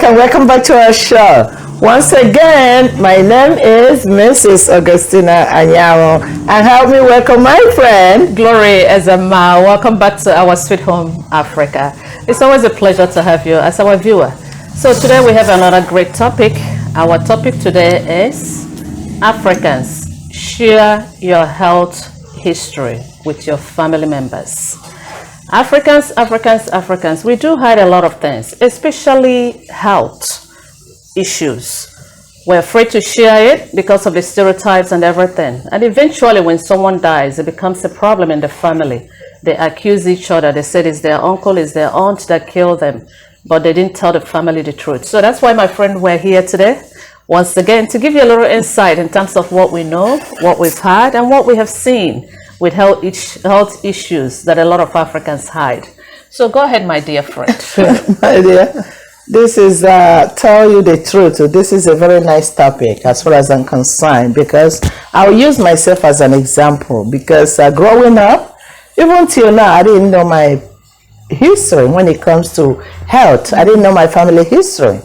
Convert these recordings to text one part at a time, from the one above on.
Welcome back to our show. Once again, my name is Mrs. Augustina Anyanwu, and help me welcome my friend Glory Ezemma. Welcome back to our sweet home, Africa. It's always a pleasure to have you as our viewer. So today we have another great topic. Our topic today is Africans. Share your health history with your family members. Africans, we do hide a lot of things, especially health issues. We're afraid to share it because of the stereotypes and everything. And eventually when someone dies, it becomes a problem in the family. They accuse each other. They said it's their uncle, it's their aunt that killed them, but they didn't tell the family the truth. So that's why, my friend, we're here today, once again, to give you a little insight in terms of what we know, what we've had, and what we have seen with health issues that a lot of Africans hide. So go ahead, my dear friend. My dear, this is tell you the truth. This is a very nice topic as far as I'm concerned, because I'll use myself as an example. Because growing up, even till now, I didn't know my history when it comes to health. I didn't know my family history.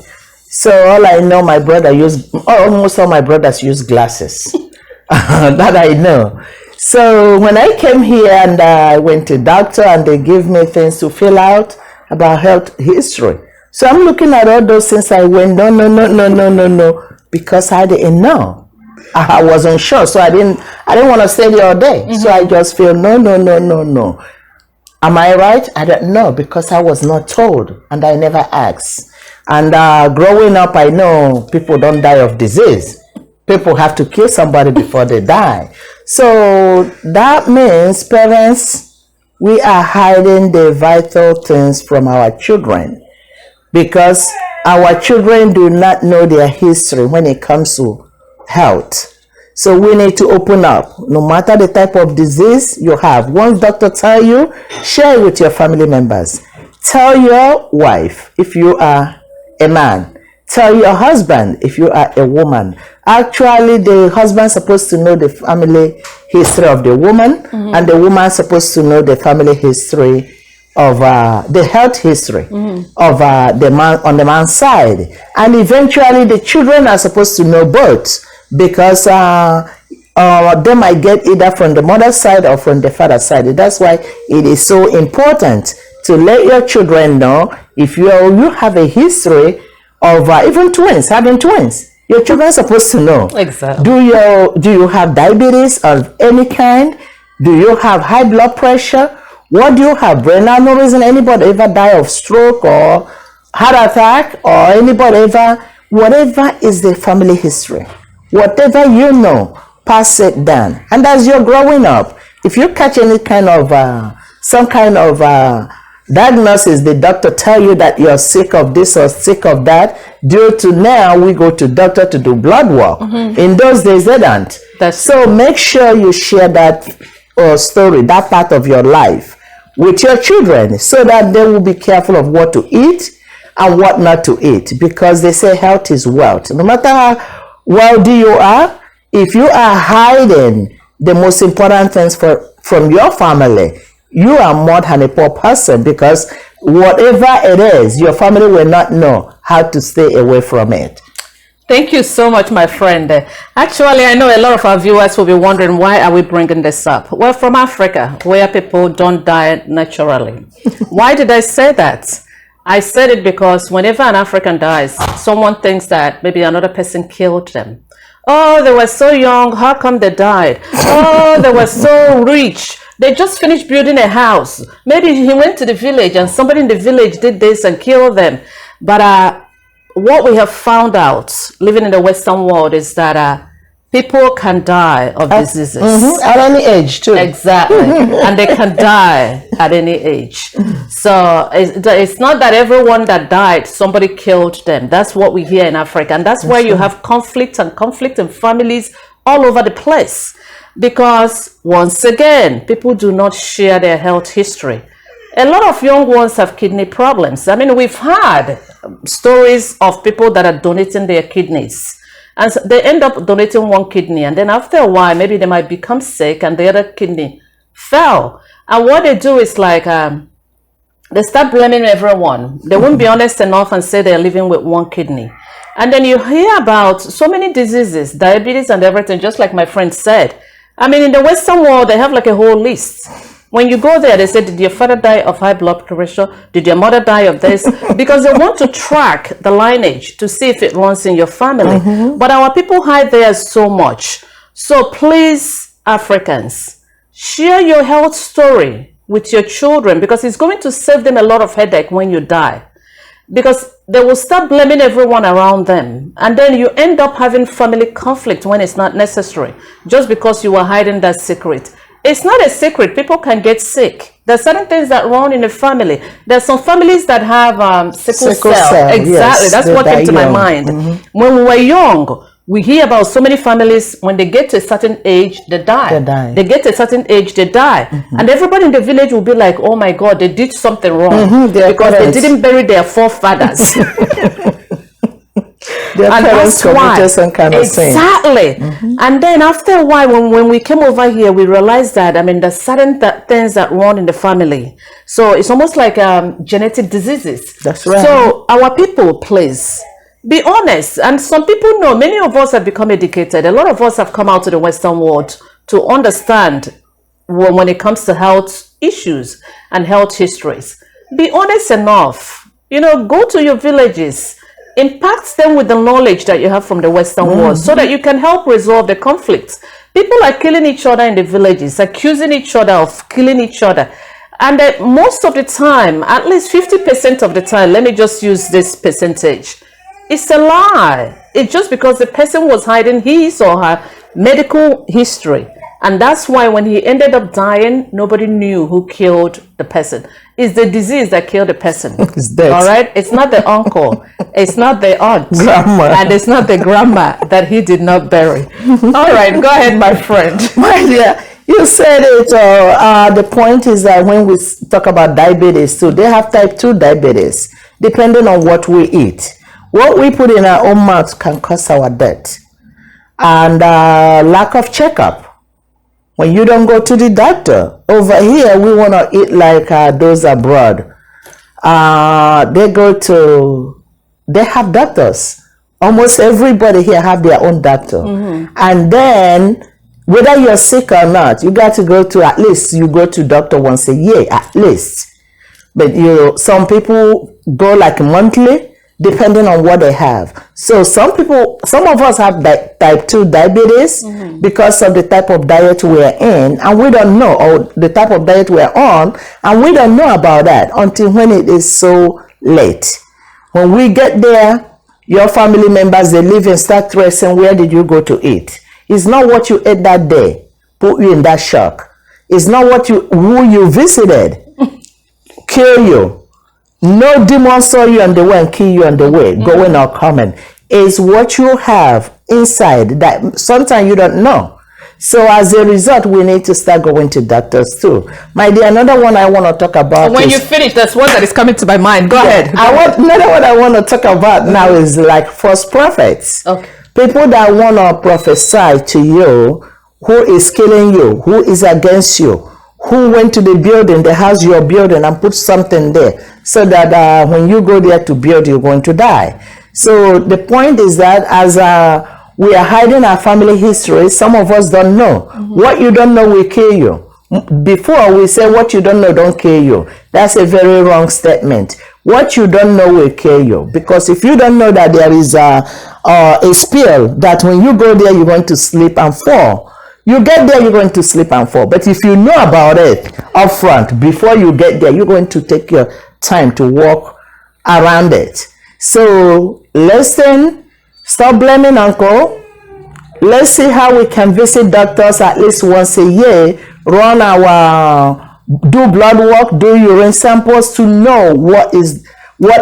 So all I know, almost all my brothers use glasses. That I know. So when I came here and I went to doctor and they give me things to fill out about health history. So I'm looking at all those things. I went, no, because I didn't know. I wasn't sure. So I didn't want to stay there all day. Mm-hmm. So I just feel, no. Am I right? I don't know, because I was not told and I never asked. And growing up, I know people don't die of disease. People have to kill somebody before they die. So that means, parents, we are hiding the vital things from our children, because our children do not know their history when it comes to health. So we need to open up. No matter the type of disease you have, once doctor tell you, share it with your family members. Tell your wife if you are a man. Tell your husband if you are a woman. Actually, the husband is supposed to know the family history of the woman, mm-hmm. and the woman is supposed to know the family history of the health history, mm-hmm. of the man on the man's side. And eventually, the children are supposed to know both, because they might get either from the mother's side or from the father's side. That's why it is so important to let your children know if you have a history of even having twins. Your children are supposed to know. Exactly. Do you have diabetes of any kind? Do you have high blood pressure? What do you have? Brain aneurysm? Anybody ever die of stroke or heart attack? Or anybody ever? Whatever is the family history, whatever you know, pass it down. And as you're growing up, if you catch any kind of some kind of diagnosis, the doctor tell you that you're sick of this or sick of that, due to now we go to doctor to do blood work. Mm-hmm. In those days they don't. So make sure you share that story, that part of your life with your children, so that they will be careful of what to eat and what not to eat, because they say health is wealth. No matter how wealthy you are, if you are hiding the most important things from your family, you are more than a poor person, because whatever it is, your family will not know how to stay away from it. Thank you so much, my friend. Actually, I know a lot of our viewers will be wondering, why are we bringing this up? Well, from Africa, where people don't die naturally. Why did I say that? I said it because whenever an African dies, someone thinks that maybe another person killed them. Oh, they were so young, how come they died? Oh, they were so rich, they just finished building a house. Maybe he went to the village and somebody in the village did this and killed them. But what we have found out living in the Western world is that people can die of diseases. Mm-hmm. At any age too. Exactly. And they can die at any age. So it's not that everyone that died, somebody killed them. That's what we hear in Africa. And that's where you have conflict in families all over the place. Because once again, people do not share their health history. A lot of young ones have kidney problems. I mean, we've had stories of people that are donating their kidneys. And so they end up donating one kidney. And then after a while, maybe they might become sick and the other kidney fell. And what they do is like, they start blaming everyone. They won't be honest enough and say they're living with one kidney. And then you hear about so many diseases, diabetes and everything, just like my friend said. I mean, in the Western world, they have like a whole list. When you go there, they say, did your father die of high blood pressure? Did your mother die of this? Because they want to track the lineage to see if it runs in your family. But our people hide there so much. So please, Africans, share your health story with your children, because it's going to save them a lot of headache when you die. Because they will start blaming everyone around them. And then you end up having family conflict when it's not necessary, just because you were hiding that secret. It's not a secret. People can get sick. There are certain things that run in the family. There are some families that have sickle cell. Exactly. Yes, that's what came to my mind. When we were young, we hear about so many families, when they get to a certain age, they die. They get to a certain age, they die. And everybody in the village will be like, oh my God, they did something wrong. Because they didn't bury their forefathers. Their and parents committed some kind of sin. Exactly. And then after a while, when we came over here, we realized that, I mean, there's certain things that run in the family. So it's almost like genetic diseases. That's right. So our people, please, be honest. And some people know, many of us have become educated. A lot of us have come out to the Western world to understand when it comes to health issues and health histories. Be honest enough. You know, go to your villages. Impact them with the knowledge that you have from the Western world, so that you can help resolve the conflicts. People are killing each other in the villages, accusing each other of killing each other. And most of the time, at least 50% of the time, let me just use this percentage, it's a lie. It's just because the person was hiding his or her medical history. And that's why when he ended up dying, nobody knew who killed the person. It's the disease that killed the person. It's death. All right? It's not the uncle. It's not the aunt. Grandma. And it's not the grandma that he did not bury. All right, go ahead, my friend. My dear, you said it. The point is that when we talk about diabetes, so they have type 2 diabetes, depending on what we eat. What we put in our own mouth can cause our death. And lack of checkup. When you don't go to the doctor. Over here, we want to eat like those abroad. They have doctors. Almost everybody here have their own doctor. And then, whether you're sick or not, you got to go to, at least you go to doctor once a year, at least. But some people go like monthly, depending on what they have. So some of us have type 2 diabetes because of the type of diet we're in, and we don't know, or the type of diet we're on, and we don't know about that until when it is so late. When we get there, your family members, they leave and start tracing, where did you go to eat? It's not what you ate that day put you in that shock. It's not who you visited kill you. No demon saw you on the way and kill you on the way, going or coming. It's what you have inside that sometimes you don't know. So as a result, we need to start going to doctors too. My dear, another one I want to talk about. When you finish, that's one that is coming to my mind. Go ahead. Another one I want to talk about now is like false prophets. Okay. People that want to prophesy to you, who is killing you, who is against you, who went to the building, the house you're building, and put something there, so that when you go there to build, you're going to die. So the point is that as we are hiding our family history, some of us don't know. What you don't know will kill you. Before we say what you don't know don't kill you. That's a very wrong statement. What you don't know will kill you. Because if you don't know that there is a spill, that when you go there, you're going to slip and fall. You get there, you're going to slip and fall. But if you know about it up front, before you get there, you're going to take your time to walk around it. So listen, stop blaming uncle. Let's see how we can visit doctors at least once a year, do blood work, do urine samples to know what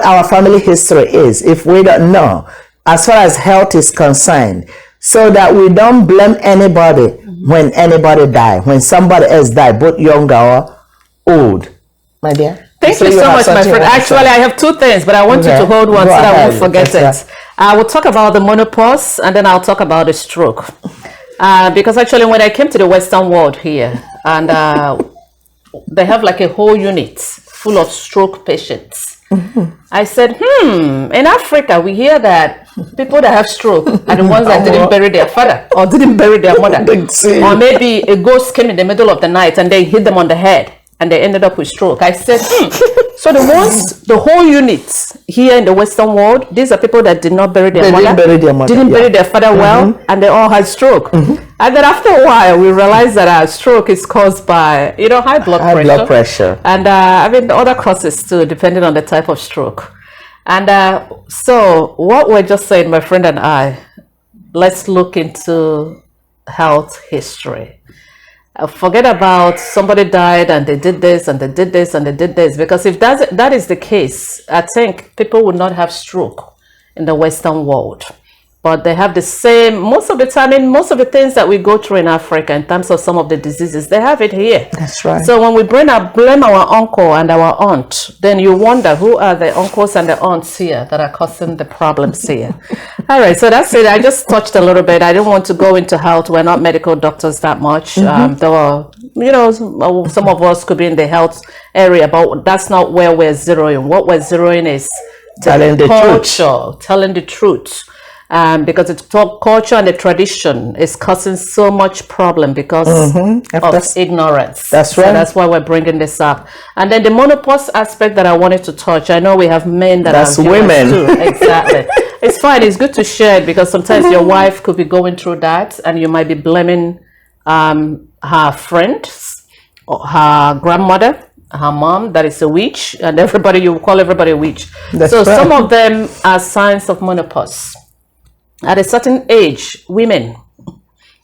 our family history is, if we don't know, as far as health is concerned. so that we don't blame anybody when anybody die, when somebody else die, both young or old. My dear. Thank you so much, my friend. Actually, I have two things, but I want you to hold one so that I won't forget it. I will talk about the menopause, and then I'll talk about the stroke. Because actually, when I came to the Western world here, and they have like a whole unit full of stroke patients. I said, in Africa, we hear that people that have stroke are the ones that didn't bury their father or didn't bury their mother. Or maybe a ghost came in the middle of the night and they hit them on the head and they ended up with stroke. I said, so the whole unit here in the Western world, these are people that did not bury their mother, didn't bury their father well, and they all had stroke. And then after a while, we realized that our stroke is caused by, high blood pressure. And other causes too, depending on the type of stroke. And so what we're just saying, my friend and I, let's look into health history. Forget about somebody died and they did this and they did this and they did this, because if that is the case, I think people would not have stroke in the Western world. But they have the same, most of the time, in most of the things that we go through in Africa in terms of some of the diseases, they have it here. That's right. So when we blame our uncle and our aunt, then you wonder who are the uncles and the aunts here that are causing the problems here. All right, so that's it. I just touched a little bit. I didn't want to go into health. We're not medical doctors that much. There were, some of us could be in the health area, but that's not where we're zeroing. What we're zeroing is telling the truth. Because it's culture and the tradition is causing so much problem because of ignorance. That's right. So that's why we're bringing this up. And then the menopause aspect that I wanted to touch. I know we have men that are women too. Exactly. It's fine. It's good to share it because sometimes your wife could be going through that, and you might be blaming her friends, or her grandmother, her mom that is a witch, and you call everybody a witch. That's so right. Some of them are signs of menopause. At a certain age, women,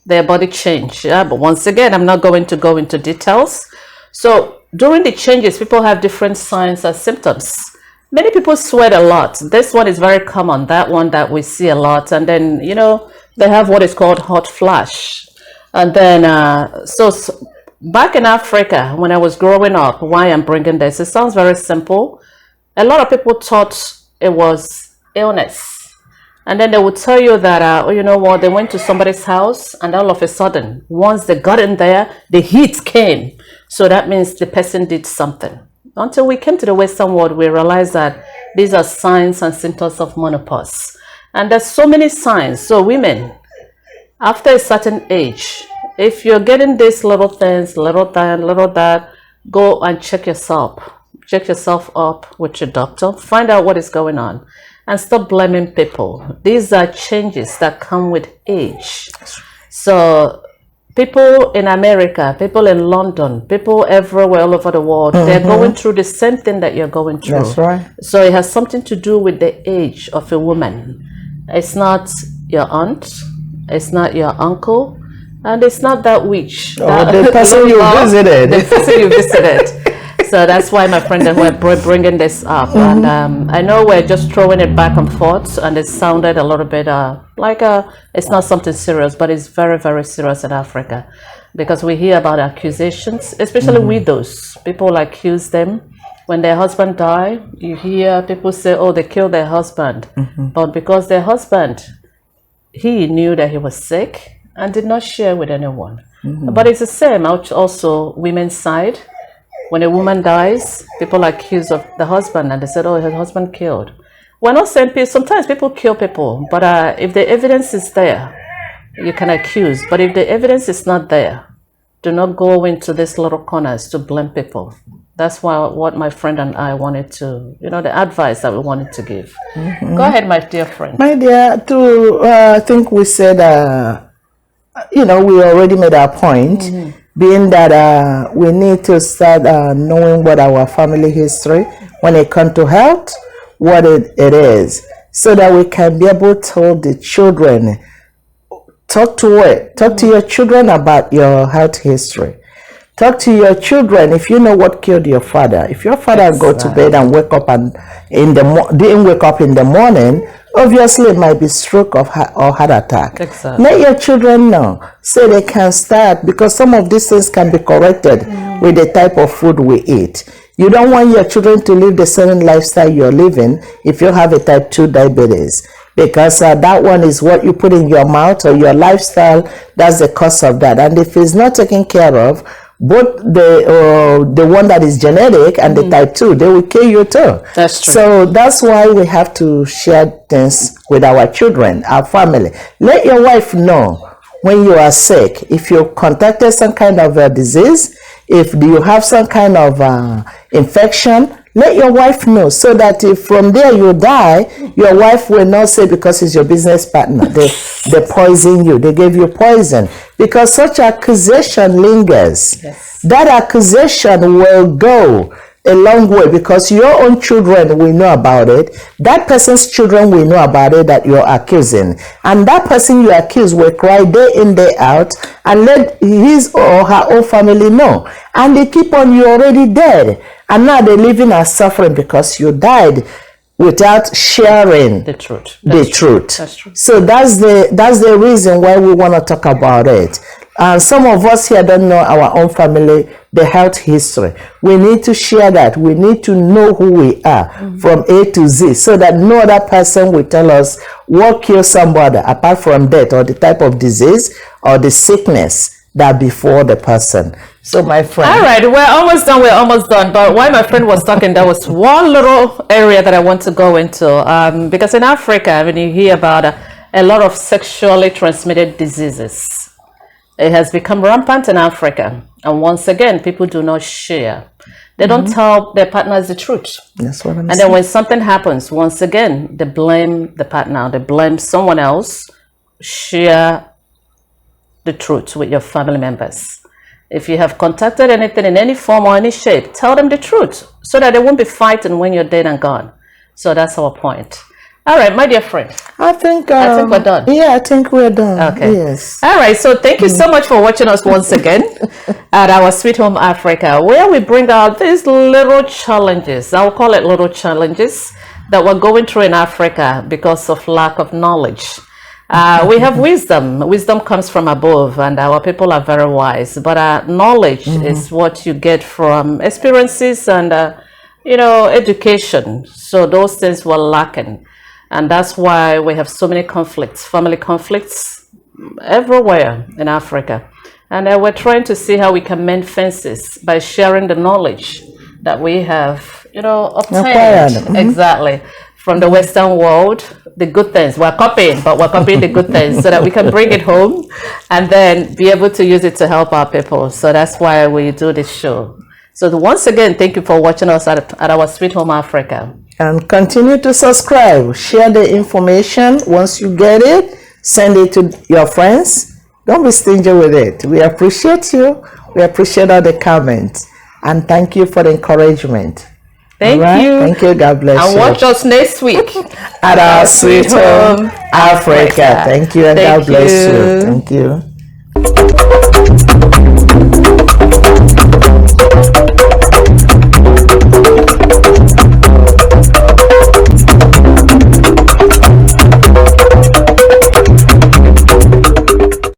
their body change. But once again, I'm not going to go into details. So during the changes, people have different signs and symptoms. Many people sweat a lot. This one is very common, that one that we see a lot. And then, they have what is called hot flash. And then, so back in Africa, when I was growing up, why I'm bringing this, it sounds very simple. A lot of people thought it was illness. And then they would tell you that, they went to somebody's house and all of a sudden, once they got in there, the heat came. So that means the person did something. Until we came to the Western world, we realized that these are signs and symptoms of menopause. And there's so many signs. So women, after a certain age, if you're getting these little things, little that, go and check yourself. Check yourself up with your doctor. Find out what is going on. And stop blaming people. These are changes that come with age. So people in America, people in London, people everywhere all over the world, they're going through the same thing that you're going through. That's right. So it has something to do with the age of a woman. It's not your aunt, it's not your uncle, and it's not that witch. The person you visited. The person you visited. So that's why, my friend, and we're bringing this up. And I know we're just throwing it back and forth, and it sounded a little bit it's not something serious, but it's very, very serious in Africa. Because we hear about accusations, especially widows. People accuse them. When their husband die, you hear people say, oh, they killed their husband. But because their husband, he knew that he was sick and did not share with anyone. But it's the same also women's side. When a woman dies, people accuse of the husband and they said, oh, her husband killed. We're not saying people, sometimes people kill people, but if the evidence is there, you can accuse. But if the evidence is not there, do not go into these little corners to blame people. That's what my friend and I wanted to, the advice that we wanted to give. Go ahead, my dear friend. My dear, I think we said, we already made our point. Being that we need to start knowing what our family history, when it comes to health, what it is, so that we can be able to tell the children, talk to your children about your health history. Talk to your children if you know what killed your father. If your father go to bed and wake up didn't wake up in the morning, Obviously, it might be stroke or heart attack. Exactly. Let your children know so they can start, because some of these things can be corrected with the type of food we eat. You don't want your children to live the same lifestyle you're living if you have a type 2 diabetes, because that one is what you put in your mouth or your lifestyle. That's the cause of that. And if it's not taken care of, both the one that is genetic and the type 2, they will kill you too. That's true. So that's why we have to share things with our children, our family. Let your wife know when you are sick. If you contacted some kind of disease, if you have some kind of infection, let your wife know, so that if from there you die, your wife will not say because it's your business partner, they poison you, they gave you poison. Because such accusation lingers. Yes. That accusation will go a long way, because your own children will know about it. That person's children will know about it that you're accusing. And that person you accuse will cry day in, day out, and let his or her own family know. And they keep on, you already dead. And now they're living and suffering because you died without sharing The truth. the truth. That's true. So that's the reason why we want to talk about it. And some of us here don't know our own family, the health history. We need to share that. We need to know who we are from A to Z, so that no other person will tell us what kills somebody apart from death or the type of disease or the sickness that before the person. So my friend. All right, we're almost done. But while my friend was talking, there was one little area that I want to go into. Because in Africa, when you hear about a lot of sexually transmitted diseases, it has become rampant in Africa. And once again, people do not share. They don't tell their partners the truth. That's what I'm And then when something happens, once again, they blame the partner, they blame someone else. Share the truth with your family members. If you have contacted anything in any form or any shape, tell them the truth, so that they won't be fighting when you're dead and gone. So that's our point. All right, my dear friend. I think we're done. Yeah, I think we're done. Okay. Yes. All right. So thank you so much for watching us once again at our Sweet Home Africa, where we bring out these little challenges. I'll call it little challenges that we're going through in Africa because of lack of knowledge. We have wisdom. Wisdom comes from above, and our people are very wise. But knowledge is what you get from experiences and, education. So those things were lacking. And that's why we have so many conflicts, family conflicts everywhere in Africa. And we're trying to see how we can mend fences by sharing the knowledge that we have, obtained. Exactly. From the Western world, the good things. We're copying, but we're copying the good things so that we can bring it home and then be able to use it to help our people. So that's why we do this show. So once again, thank you for watching us at our Sweet Home Africa. And continue to subscribe. Share the information. Once you get it, send it to your friends. Don't be stingy with it. We appreciate you. We appreciate all the comments. And thank you for the encouragement. Thank you. Thank you. God bless you. And watch us next week at our Sweet Home Africa. Thank you, and God bless you. Thank you.